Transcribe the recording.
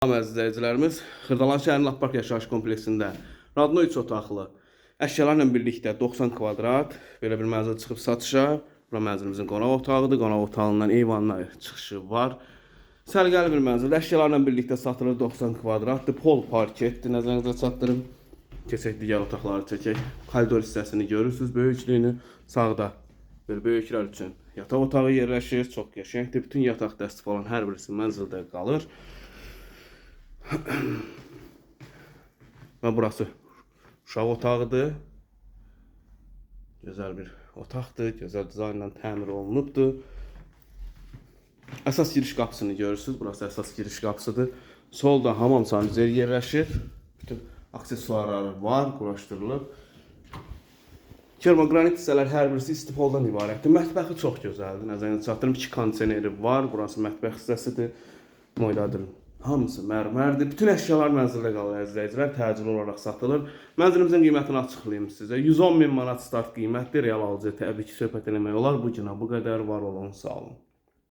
Salam əziz izləyicilərimiz, Xırdalan şəhərinin Lap yaşayış kompleksində Radno 3 otaqlı əşyalarla birlikdə 90 kvadrat belə bir mənzil çıxıb satışa. Bura mənzilimizin qonaq otağıdır. Qonaq otağından eyvanına çıxışı var. Səliqəli bir mənzil. Əşyalarla birlikdə satılır, 90 kvadratdır. Pol parketdir, nəzərinizə çatdırım. Keçək digər otaqları çəkək. Koridor hissəsini görürsünüz, böyüklüyünü. Sağda böyle böyüklər üçün yataq otağı yerləşir. Çox qəşəngdir. Bütün yataq dəsti falan hər birisi mənzildə qalır. Və burası uşaq otağıdır. Gözəl bir otaqdır. Gözəl dizaynla təmir olunubdur. Əsas giriş qapısını görürsünüz. Burası əsas giriş qapısıdır. Solda hamam saniteri yerləşir. Bütün aksesuarları var, quraşdırılıb. Kermogranit hissələr hər birisi istifoldan ibarətdir. Mətbəxi çox gözəldir. Nəzərinizə çatdırım. 2 kondisioneri var. Burası mətbəx hissəsidir. Moydadır. Hamısı mərmərdir. Bütün əşyalar mənzildə qalır əzizləyicilər. Təcili olaraq satılır. Mənzilimizin qiymətini açıqlayayım sizə. 110.000 manat start qiymətdir. Real alıcı təbii ki söhbət eləmək olar. Bu günə bu qədər var olun. Sağ olun.